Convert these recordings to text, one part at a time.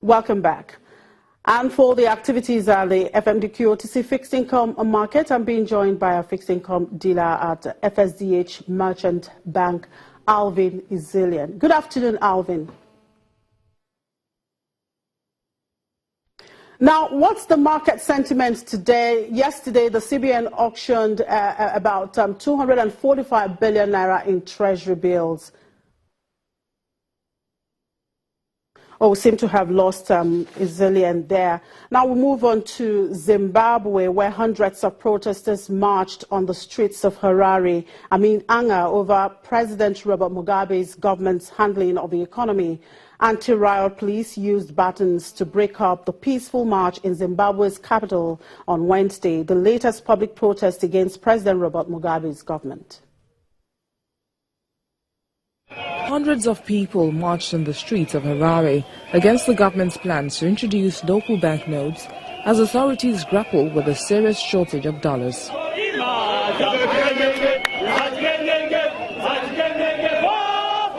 Welcome back. And for the activities at the FMDQ OTC fixed income market, I'm being joined by a fixed income dealer at FSDH Merchant Bank, Alvin Izilian. Good afternoon, Alvin. Now, what's the market sentiment today? Yesterday, the CBN auctioned about 245 billion naira in treasury bills. Oh, we seem to have lost Izilian there. Now we move on to Zimbabwe, where hundreds of protesters marched on the streets of Harare amid anger over President Robert Mugabe's government's handling of the economy. Anti-riot police used batons to break up the peaceful march in Zimbabwe's capital on Wednesday, the latest public protest against President Robert Mugabe's government. Hundreds of people marched on the streets of Harare against the government's plans to introduce local banknotes as authorities grapple with a serious shortage of dollars.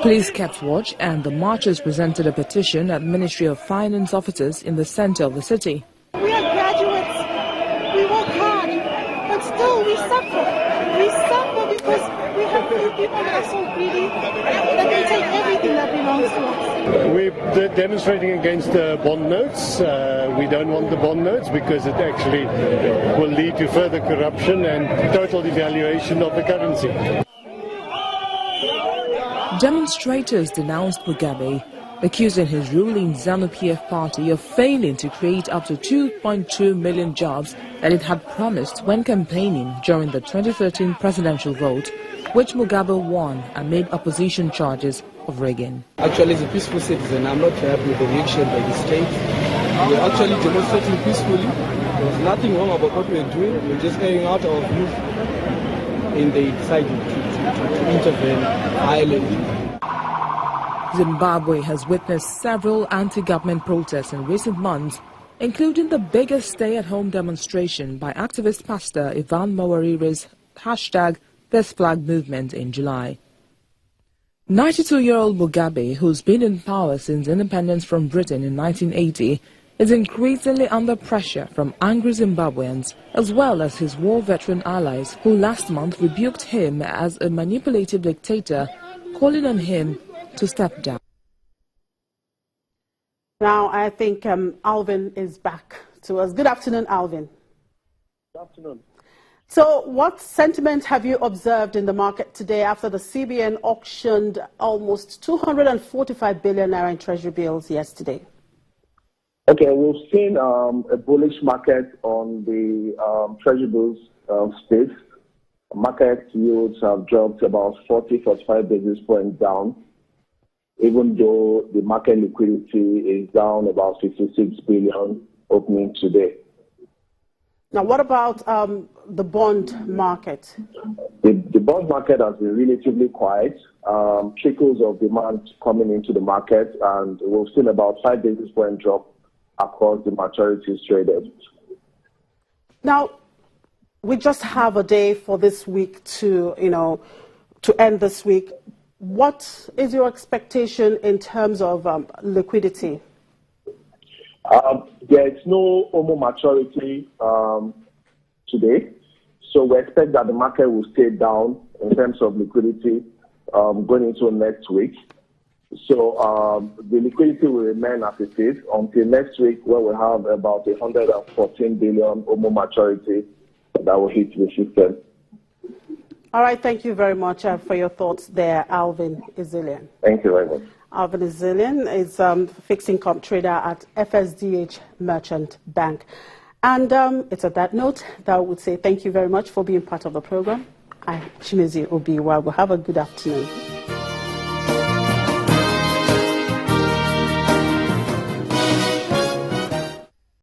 Police kept watch and the marchers presented a petition at Ministry of Finance offices in the center of the city. We are graduates, we work hard, but still we suffer. We suffer because we have few people that are so greedy that they take everything that belongs to us. We're demonstrating against bond notes. We don't want the bond notes because it actually will lead to further corruption and total devaluation of the currency. Demonstrators denounced Mugabe, accusing his ruling ZANU-PF party of failing to create up to 2.2 million jobs that it had promised when campaigning during the 2013 presidential vote, which Mugabe won amid opposition charges of rigging. Actually, as a peaceful citizen, I'm not happy with the reaction by the state. We're actually demonstrating peacefully. There's nothing wrong about what we're doing. We're just carrying out our views, and they decided to intervene violently. Zimbabwe has witnessed several anti-government protests in recent months, including the biggest stay-at-home demonstration by activist pastor Ivan Mawarire's #ThisFlag movement in July. 92-year-old Mugabe, who's been in power since independence from Britain in 1980, is increasingly under pressure from angry Zimbabweans as well as his war veteran allies who last month rebuked him as a manipulative dictator, calling on him to step down. Now, I think Alvin is back to us. Good afternoon, Alvin. Good afternoon. So what sentiment have you observed in the market today after the CBN auctioned almost 245 billion naira in treasury bills yesterday? Okay, we've seen a bullish market on the treasury bills space. Market yields have dropped about 40-45 basis points down, even though the market liquidity is down about 56 billion opening today. Now, what about the bond market? The bond market has been relatively quiet. Trickles of demand coming into the market, and we've seen about 5 basis point drop across the maturities traded. Now, we just have a day for this week to end this week. What is your expectation in terms of liquidity? There is no OMO maturity today, so we expect that the market will stay down in terms of liquidity going into next week. So the liquidity will remain as it is until next week, where we have about 114 billion OMO maturity that will hit the system. All right, thank you very much for your thoughts there, Alvin Izilian. Thank you very much. Alvin Izilian is a fixed income trader at FSDH Merchant Bank. And it's at that note that I would say thank you very much for being part of the program. I'm Chimezie Obiwa. Have a good afternoon.